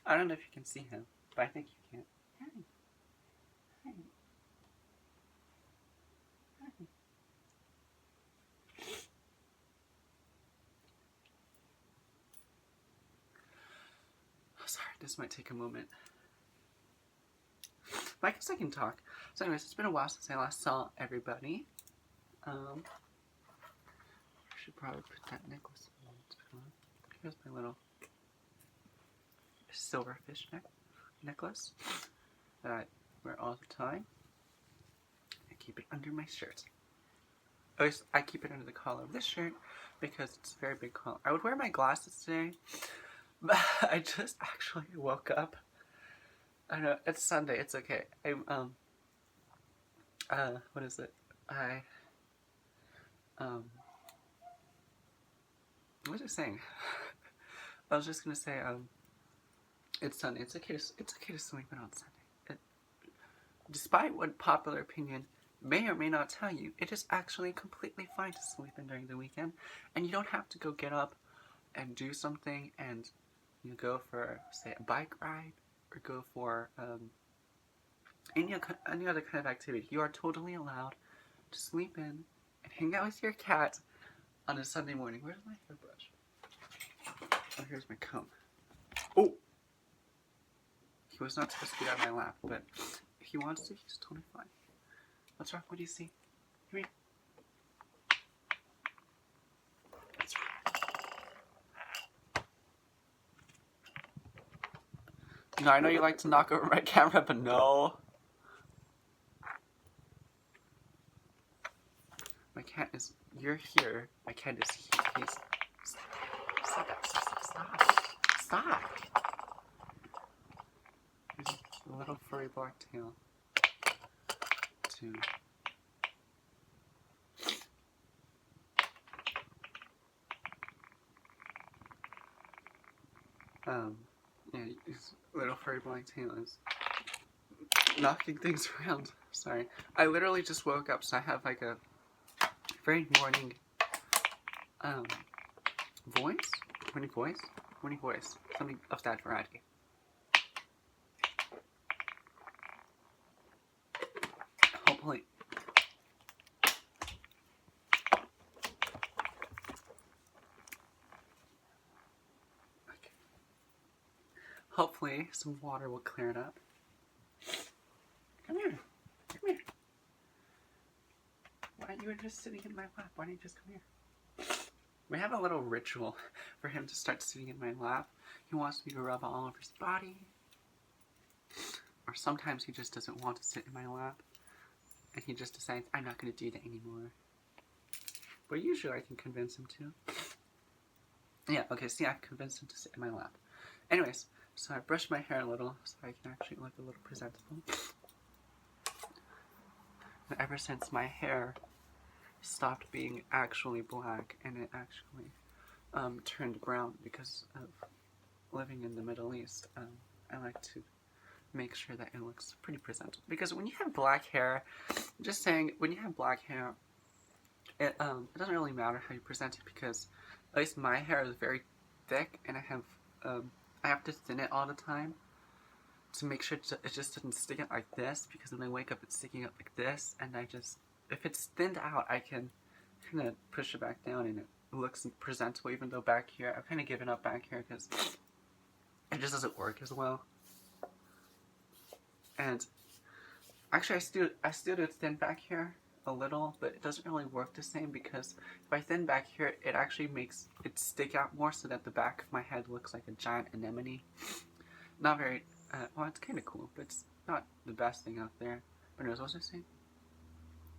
I don't know if you can see him, but I think you can. Hi. Hi. Hi. Sorry, this might take a moment. But I guess I can talk. So anyways, it's been a while since I last saw everybody. I should probably put that necklace on. Here's my little silverfish necklace that I wear all the time. I keep it under my shirt. I keep it under the collar of this shirt because it's a very big collar. I would wear my glasses today, but I just actually woke up. I know, it's Sunday, it's okay. What is it? What was I saying? I was just gonna say, it's Sunday. It's okay to sleep in on Sunday. Despite what popular opinion may or may not tell you, it is actually completely fine to sleep in during the weekend, and you don't have to go get up and do something and you go for, say, a bike ride or go for any other kind of activity. You are totally allowed to sleep in and hang out with your cat on a Sunday morning. Where's my hairbrush? Oh, here's my comb. Oh! He was not supposed to be on my lap, but if he wants to, he's totally fine. What's wrong? What do you see? Come here. That's right. No, I know you like to knock over my camera, but no. My cat is... You're here. My cat is here. He's... Stop. Here's a little furry black tail. Yeah, his little furry black tail is knocking things around. Sorry. I literally just woke up, so I have like a very morning, morning voice, something of that variety. Hopefully. Okay. Hopefully some water will clear it up. Come here. Why, you were just sitting in my lap. Why don't you just come here? We have a little ritual for him to start sitting in my lap. He wants me to rub all over his body. Or sometimes he just doesn't want to sit in my lap. And he just decides, I'm not going to do that anymore. But usually I can convince him to. Yeah, okay, see, I've convinced him to sit in my lap. Anyways, so I brushed my hair a little so I can actually look a little presentable. And ever since my hair stopped being actually black and it actually turned brown because of living in the Middle East, I like to make sure that it looks pretty presentable. Because when you have black hair, just saying, when you have black hair, it doesn't really matter how you present it because at least my hair is very thick and I have to thin it all the time to make sure it just doesn't stick out like this, because when I wake up it's sticking up like this, and if it's thinned out I can kind of push it back down and it looks presentable, even though back here, I've kind of given up back here because it just doesn't work as well. And actually I still do thin back here a little, but it doesn't really work the same because if I thin back here, it actually makes it stick out more so that the back of my head looks like a giant anemone. Not very, well, it's kind of cool, but it's not the best thing out there. But anyways, what was I saying?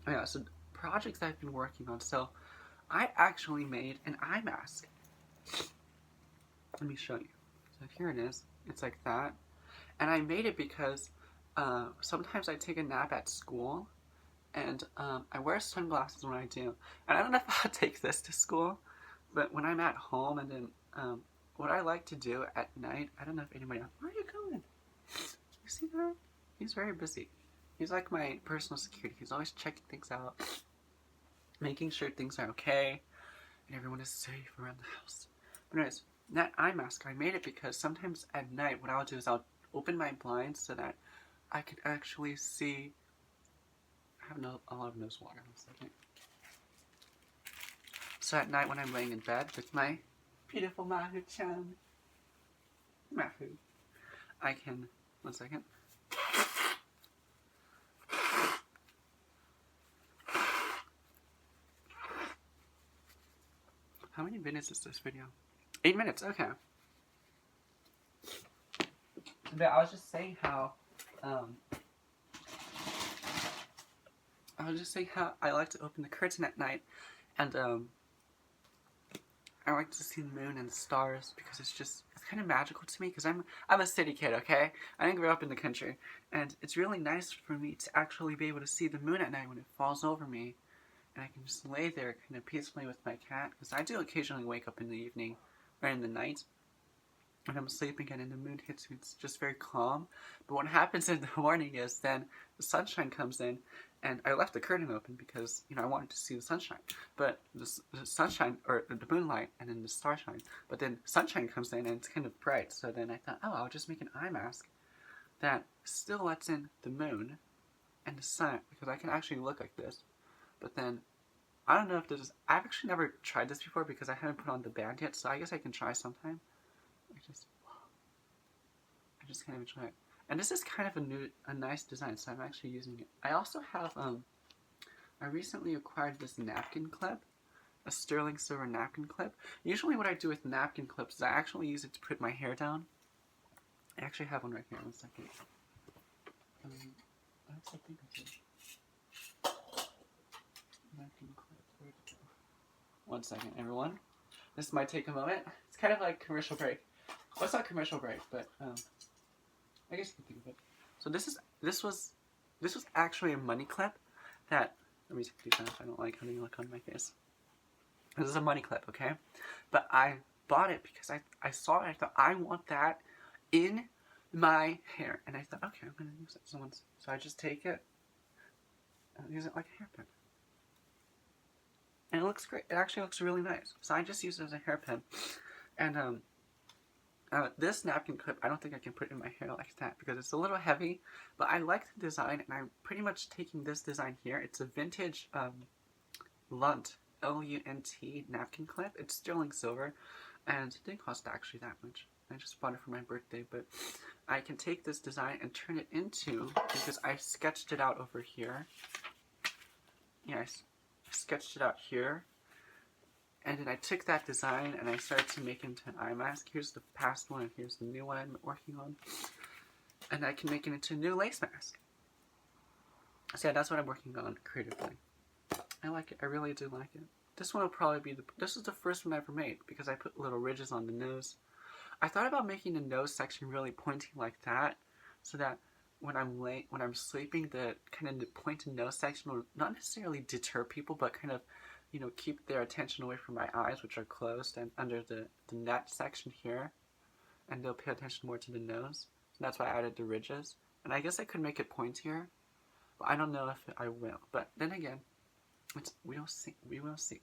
Oh yeah, so projects I've been working on. So I actually made an eye mask. Let me show you. So here it is. It's like that. And I made it because sometimes I take a nap at school and I wear sunglasses when I do. And I don't know if I'll take this to school, but when I'm at home and then what I like to do at night, I don't know if anybody else, where are you going? You see that? He's very busy. He's like my personal security. He's always checking things out, making sure things are okay, and everyone is safe around the house. But anyways, that eye mask, I made it because sometimes at night what I'll do is I'll open my blinds so that I can actually see. I have a lot of nose water. 1 second. So at night when I'm laying in bed with my beautiful Mahu-chan, Mahu, I can, 1 second. How many minutes is this video? 8 minutes, okay. But I was just saying how, I like to open the curtain at night, and I like to see the moon and the stars because it's kind of magical to me because I'm a city kid, okay? I didn't grow up in the country, and it's really nice for me to actually be able to see the moon at night when it falls over me, and I can just lay there kind of peacefully with my cat because I do occasionally wake up in the evening or in the night when I'm sleeping and the moon hits me. It's just very calm. But what happens in the morning is then the sunshine comes in, and I left the curtain open because, you know, I wanted to see the sunshine. But the sunshine, or the moonlight, and then the starshine. But then sunshine comes in and it's kind of bright. So then I thought, oh, I'll just make an eye mask that still lets in the moon and the sun, because I can actually look like this. But then, I don't know if this is, I've actually never tried this before because I haven't put on the band yet. So I guess I can try sometime. I just kind of enjoy it. And this is kind of a nice design, so I'm actually using it. I also have, I recently acquired this napkin clip, a sterling silver napkin clip. Usually what I do with napkin clips is I actually use it to put my hair down. I actually have one right here, 1 second. That's the thing I did. Napkin clip, where'd it go? 1 second, everyone. This might take a moment. It's kind of like commercial break. Well, it's not commercial break, but, I guess you can think of it. So this was actually a money clip that, let me take these off, I don't like how they look on my face. This is a money clip, okay? But I bought it because I saw it, I thought, I want that in my hair. And I thought, okay, I'm going to use it. So I just take it and use it like a hairpin. And it looks great. It actually looks really nice. So I just use it as a hairpin. And, this napkin clip, I don't think I can put in my hair like that because it's a little heavy, but I like the design, and I'm pretty much taking this design here. It's a vintage Lunt, L-U-N-T napkin clip. It's sterling silver, and it didn't cost actually that much. I just bought it for my birthday, but I can take this design and turn it into, because I sketched it out over here. Yeah, I sketched it out here. And then I took that design and I started to make it into an eye mask. Here's the past one and here's the new one I'm working on. And I can make it into a new lace mask. So yeah, that's what I'm working on creatively. I like it. I really do like it. This one will probably be this is the first one I ever made because I put little ridges on the nose. I thought about making the nose section really pointy like that, so that when I'm sleeping, the kind of the pointed nose section will not necessarily deter people, but kind of, you know, keep their attention away from my eyes, which are closed, and under the net section here, and they'll pay attention more to the nose. And that's why I added the ridges. And I guess I could make it pointier, but I don't know if I will. But then again, we will see. We will see.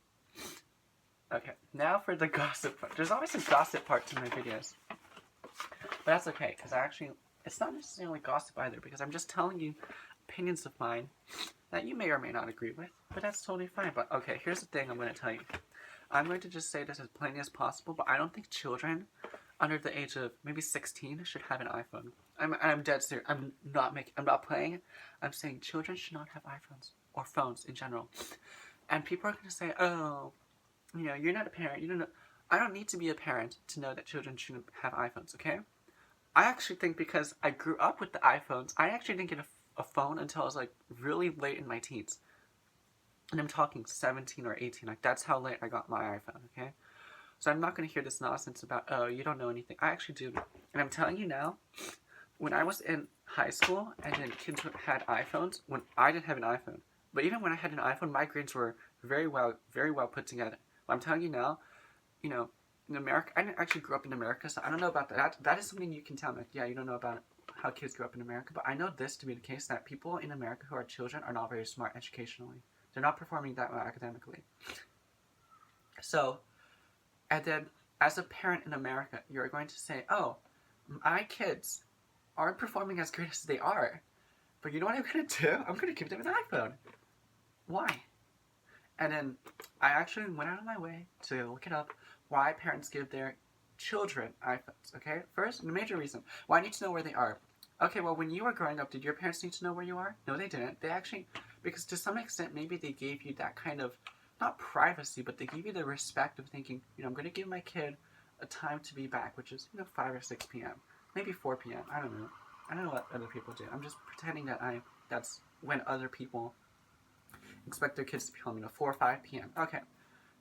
Okay, now for the gossip part. There's always a gossip part to my videos. But that's okay, because it's not necessarily gossip either, because I'm just telling you opinions of mine that you may or may not agree with, but that's totally fine. But okay, here's the thing I'm going to tell you. I'm going to just say this as plainly as possible, but I don't think children under the age of maybe 16 should have an iPhone. I'm dead serious. I'm not playing. I'm saying children should not have iPhones or phones in general. And people are going to say, oh, you know, you're not a parent. You don't know. I don't need to be a parent to know that children shouldn't have iPhones, okay? I actually think because I grew up with the iPhones, I actually didn't get a phone until I was like really late in my teens. And I'm talking 17 or 18. Like, that's how late I got my iPhone, okay? So I'm not going to hear this nonsense about, oh, you don't know anything. I actually do. And I'm telling you now, when I was in high school and then kids had iPhones, when I didn't have an iPhone, but even when I had an iPhone, my grades were very well put together. But I'm telling you now, you know, in America, I didn't actually grow up in America, so I don't know about that. That is something you can tell me. Like, yeah, you don't know about how kids grow up in America, but I know this to be the case, that people in America who are children are not very smart educationally. They're not performing that well academically. So, and then as a parent in America, you're going to say, oh, my kids aren't performing as great as they are. But you know what I'm going to do? I'm going to give them an iPhone. Why? And then I actually went out of my way to look it up why parents give their children iPhones, okay? First, the major reason. Why I need to know where they are. Okay, well, when you were growing up, did your parents need to know where you are? No, they didn't. They actually, because to some extent, maybe they gave you that kind of, not privacy, but they gave you the respect of thinking, I'm going to give my kid a time to be back, which is, 5 or 6 p.m. Maybe 4 p.m. I don't know. I don't know what other people do. I'm just pretending that that's when other people expect their kids to be home, 4 or 5 p.m. Okay.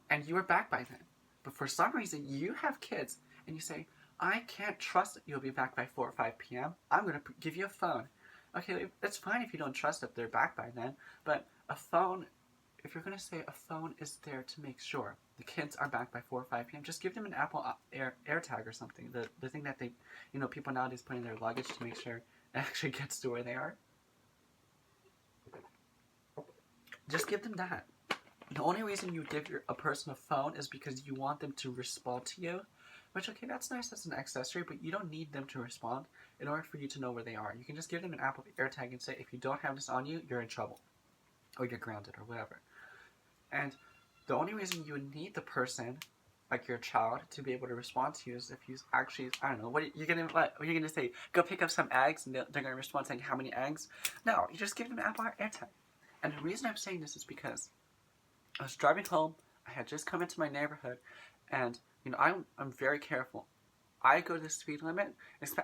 And you were back by then. But for some reason, you have kids, and you say, I can't trust that you'll be back by 4 or 5 p.m. I'm going to give you a phone. Okay, it's fine if you don't trust that they're back by then, but a phone, if you're going to say a phone is there to make sure the kids are back by 4 or 5 p.m., just give them an Apple AirTag or something. The thing that they, people nowadays put in their luggage to make sure it actually gets to where they are. Just give them that. The only reason you give a person a phone is because you want them to respond to you. Which, okay, that's nice as an accessory, but you don't need them to respond in order for you to know where they are. You can just give them an Apple AirTag and say, if you don't have this on you, you're in trouble. Or you're grounded, or whatever. And the only reason you would need the person, like your child, to be able to respond to you is if you actually, I don't know, what are you going to say? Go pick up some eggs, and they're going to respond saying, how many eggs? No, you just give them an Apple AirTag. And the reason I'm saying this is because I was driving home, I had just come into my neighborhood, and I'm very careful. I go to the speed limit.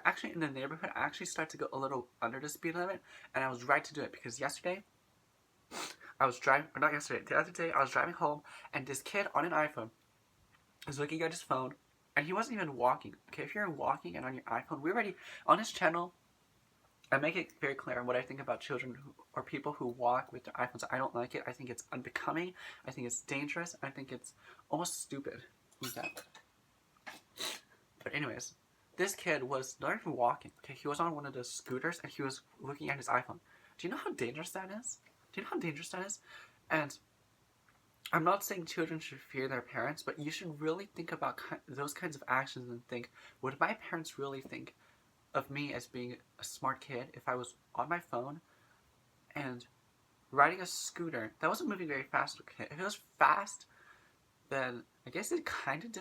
Actually, in the neighborhood, I actually start to go a little under the speed limit, and I was right to do it because yesterday, the other day, I was driving home, and this kid on an iPhone was looking at his phone, and he wasn't even walking. Okay, if you're walking and on your iPhone, we already, on his channel, I make it very clear what I think about children or people who walk with their iPhones. I don't like it. I think it's unbecoming. I think it's dangerous. I think it's almost stupid. But anyways, this kid was not even walking. Okay, he was on one of those scooters and he was looking at his iPhone. Do you know how dangerous that is? And I'm not saying children should fear their parents, but you should really think about those kinds of actions and think, would my parents really think of me as being a smart kid if I was on my phone and riding a scooter that wasn't moving very fast? Okay, if it was fast, then I guess it kind of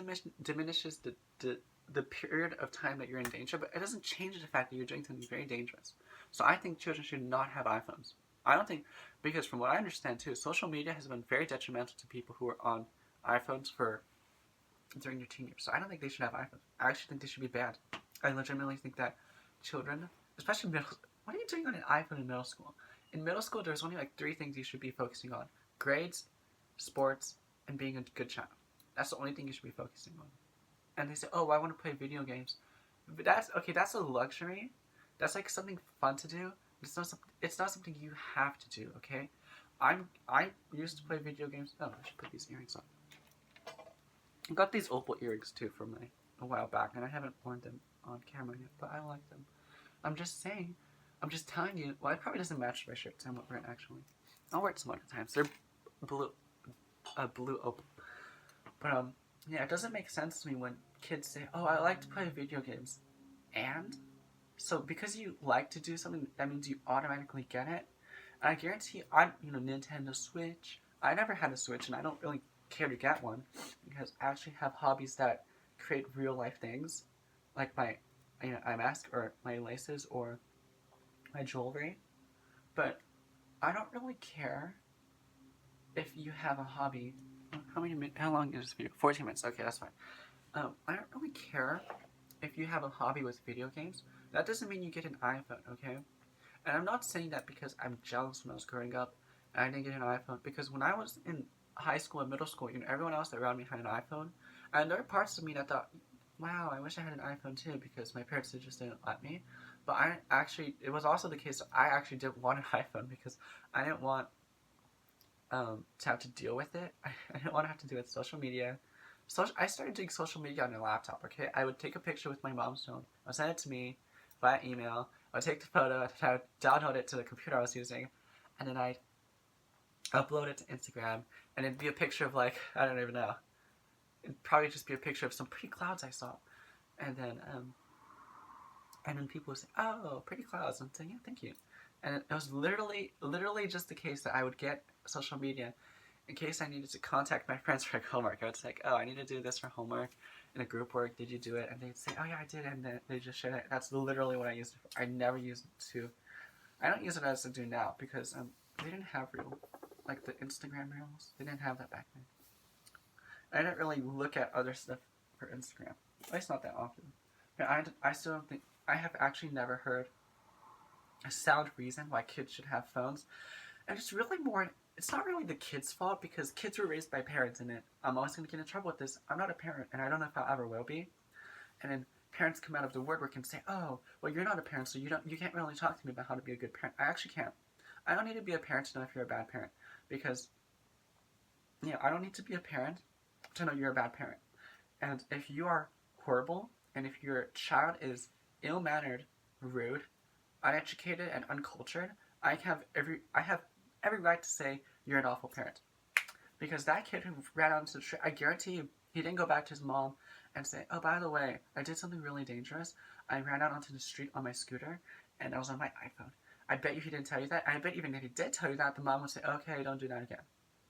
diminishes the period of time that you're in danger, but it doesn't change the fact that you're doing something very dangerous. So I think children should not have iPhones. I don't think, because from what I understand too, social media has been very detrimental to people who are on iPhones during their teen years. So I don't think they should have iPhones. I actually think they should be banned. I legitimately think that children, especially what are you doing on an iPhone in middle school? In middle school, there's only like 3 things you should be focusing on: grades, sports, and being a good child. That's the only thing you should be focusing on. And they say, oh, I want to play video games. But that's a luxury. That's like something fun to do. It's not something you have to do, okay? I used to play video games. Oh, I should put these earrings on. I got these opal earrings too from a while back, and I haven't worn them on camera yet, but I like them. I'm just telling you, well, it probably doesn't match my shirt, so I'm not wearing it actually. I'll wear it some other times. They're blue opal. But, yeah, it doesn't make sense to me when kids say, oh, I like to play video games. And? So, because you like to do something, that means you automatically get it. And I guarantee Nintendo Switch. I never had a Switch, and I don't really care to get one, because I actually have hobbies that create real life things, like my eye mask, or my laces, or my jewelry. But I don't really care if you have a hobby. How long is this video? 14 minutes. Okay, that's fine. I don't really care if you have a hobby with video games. That doesn't mean you get an iPhone, okay? And I'm not saying that because I'm jealous when I was growing up and I didn't get an iPhone. Because when I was in high school and middle school, everyone else around me had an iPhone. And there were parts of me that thought, wow, I wish I had an iPhone too, because my parents just didn't let me. But it was also the case that I actually didn't want an iPhone because I didn't want to have to deal with it. I didn't want to have to deal with social media. I started doing social media on a laptop, okay? I would take a picture with my mom's phone. I would send it to me via email. I would take the photo, I would download it to the computer I was using, and then I'd upload it to Instagram, and it'd be a picture of, like, I don't even know, it'd probably just be a picture of some pretty clouds I saw. And then people would say, "Oh, pretty clouds." And I'm saying, "Yeah, thank you." And it was literally just the case that I would get social media in case I needed to contact my friends for homework. I would say, like, "Oh, I need to do this for homework in a group work. Did you do it?" And they'd say, "Oh yeah, I did." And then they just share it. That's literally what I used it for. I never used it to. I don't use it as I do now because they didn't have real, like the Instagram reels. They didn't have that back then. I didn't really look at other stuff for Instagram. At least not that often. I still don't think I have actually never heard a sound reason why kids should have phones. And it's really more, it's not really the kids' fault because kids were raised by parents and I'm always going to get in trouble with this. I'm not a parent and I don't know if I ever will be. And then parents come out of the woodwork and say, "Oh, well, you're not a parent, so you can't really talk to me about how to be a good parent." I actually can't. I don't need to be a parent to know if you're a bad parent because, I don't need to be a parent to know you're a bad parent. And if you are horrible and if your child is ill-mannered, rude, uneducated, and uncultured, I have every right to say you're an awful parent. Because that kid who ran out into the street, I guarantee you, he didn't go back to his mom and say, "Oh, by the way, I did something really dangerous. I ran out onto the street on my scooter, and I was on my iPhone." I bet you he didn't tell you that. And I bet even if he did tell you that, the mom would say, "Okay, don't do that again."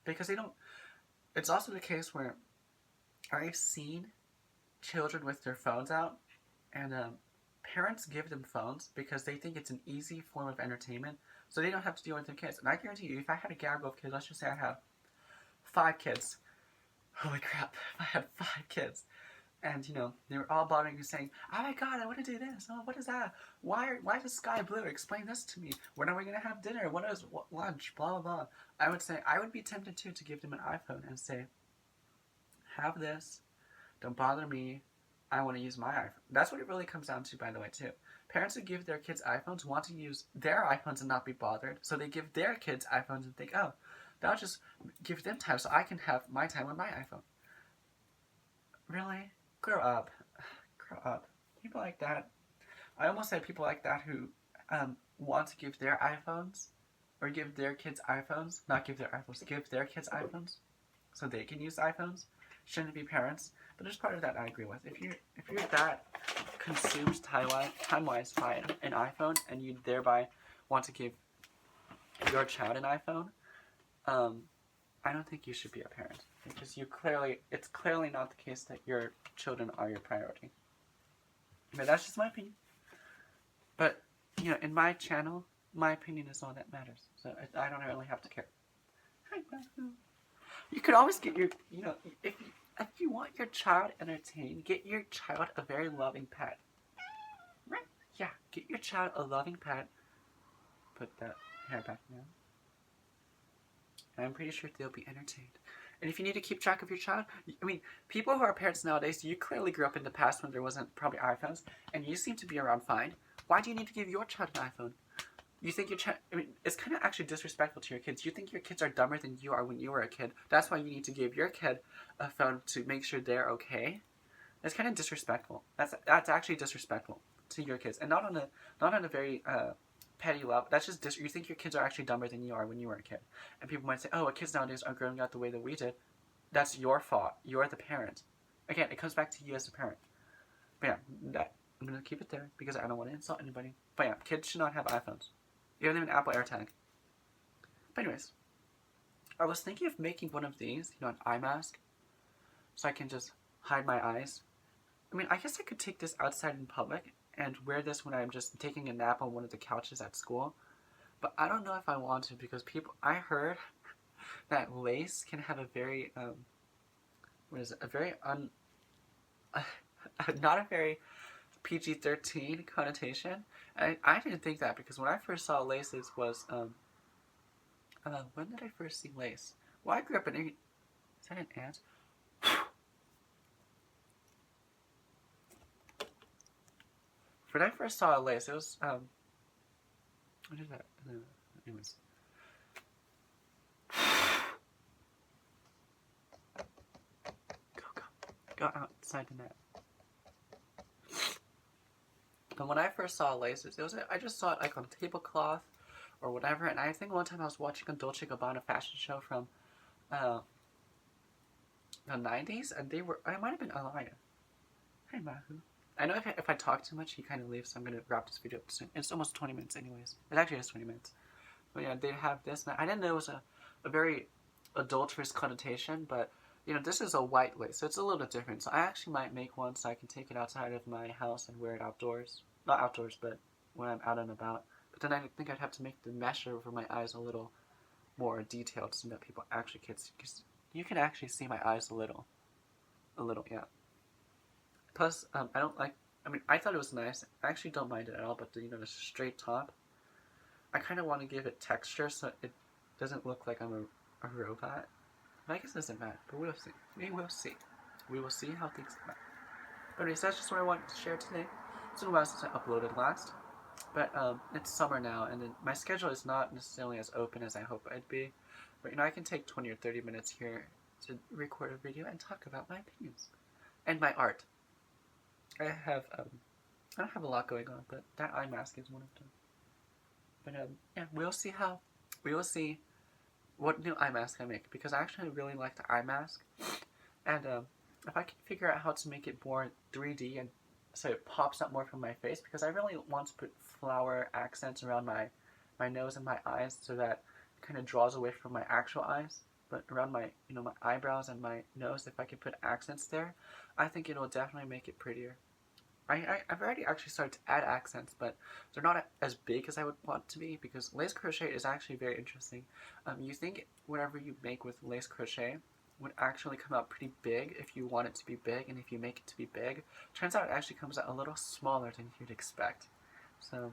Because they don't. It's also the case where I've seen children with their phones out, and parents give them phones because they think it's an easy form of entertainment, so they don't have to deal with their kids. And I guarantee you, if I had a gaggle of kids, let's just say I have 5 kids. Holy crap! I had 5 kids, and they were all bothering me, saying, "Oh my god, I want to do this. Oh, what is that? Why is the sky blue? Explain this to me. When are we gonna have dinner? What is lunch? Blah blah blah." I would say I would be tempted too to give them an iPhone and say, "Have this. Don't bother me. I want to use my iPhone." That's what it really comes down to, by the way, too. Parents who give their kids iPhones want to use their iPhones and not be bothered, so they give their kids iPhones and think, "Oh, that'll just give them time so I can have my time on my iPhone." Really? Grow up. Grow up. People like that. I almost said people like that who want to give their iPhones or give their kids iPhones, not give their iPhones, give their kids iPhones so they can use iPhones. Shouldn't be parents. But there's part of that I agree with. If you're that consumed time-wise by an iPhone and you thereby want to give your child an iPhone, I don't think you should be a parent because it's clearly not the case that your children are your priority. But that's just my opinion. But in my channel, my opinion is all that matters. So I don't really have to care. You could always get if you want your child entertained, get your child a very loving pet. Right? Yeah, get your child a loving pet. Put that hair back now. And I'm pretty sure they'll be entertained. And if you need to keep track of your child, people who are parents nowadays, you clearly grew up in the past when there wasn't probably iPhones, and you seem to be around fine. Why do you need to give your child an iPhone? You think your child, it's kind of actually disrespectful to your kids. You think your kids are dumber than you are when you were a kid. That's why you need to give your kid a phone to make sure they're okay. That's kind of disrespectful. That's actually disrespectful to your kids, and not on a very petty level. That's just you think your kids are actually dumber than you are when you were a kid. And people might say, "Oh, kids nowadays aren't growing up the way that we did." That's your fault. You're the parent. Again, it comes back to you as a parent. But yeah, I'm gonna keep it there because I don't want to insult anybody. But yeah, kids should not have iPhones. Give them an Apple AirTag. But anyways, I was thinking of making one of these, an eye mask, so I can just hide my eyes. I guess I could take this outside in public and wear this when I'm just taking a nap on one of the couches at school. But I don't know if I want to because I heard that lace can have a very, a very not a very PG-13 connotation. And I didn't think that because when I first saw laces was, when did I first see lace? Well, I grew up in is that an ant? When I first saw a lace, it was, what is that? Anyways. Go outside the net. But when I first saw laces, I just saw it like on tablecloth or whatever. And I think one time I was watching a Dolce & Gabbana fashion show from the 90s, and they were. I might have been Alaya. Hey, Mahu. I know if I talk too much, he kind of leaves, so I'm gonna wrap this video up soon. It's almost 20 minutes, anyways. It actually is 20 minutes. But yeah, they have this. And I didn't know it was a very adulterous connotation, but you know, this is a white lace, so it's a little bit different. So I actually might make one so I can take it outside of my house and wear it outdoors. Not outdoors, but when I'm out and about. But then I think I'd have to make the mesh over my eyes a little more detailed so that people actually can see. Cause you can actually see my eyes a little, yeah. Plus, I don't like. I mean, I thought it was nice. I actually don't mind it at all. But the, you know, the straight top, I kind of want to give it texture so it doesn't look like I'm a robot. I guess it doesn't matter, but we'll see. We will see. We will see how things come out. But anyways, that's just what I wanted to share today. It's been a while since I uploaded last. But it's summer now, and then my schedule is not necessarily as open as I hope it'd be. But you know, I can take 20 or 30 minutes here to record a video and talk about my opinions. And my art. I don't have a lot going on, but that eye mask is one of them. But yeah, we will see what new eye mask I make, because I actually really like the eye mask, and if I can figure out how to make it more 3D and so it pops up more from my face, because I really want to put flower accents around my nose and my eyes so that it kind of draws away from my actual eyes, but around my, you know, my eyebrows and my nose, if I can put accents there, I think it will definitely make it prettier. I've already actually started to add accents, but they're not as big as I would want to be, because lace crochet is actually very interesting. You think whatever you make with lace crochet would actually come out pretty big if you want it to be big, and if you make it to be big, turns out it actually comes out a little smaller than you'd expect. So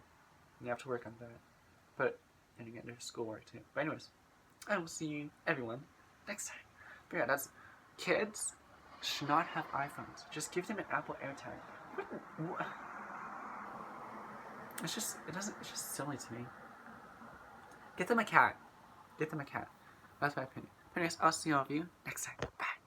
you have to work on that. But and again, there's schoolwork too. But anyways, I will see you everyone next time. But yeah, that's kids should not have iPhones. Just give them an Apple AirTag. It's just silly to me. Get them a cat. Get them a cat. That's my opinion. Anyways, I'll see all of you next time. Bye.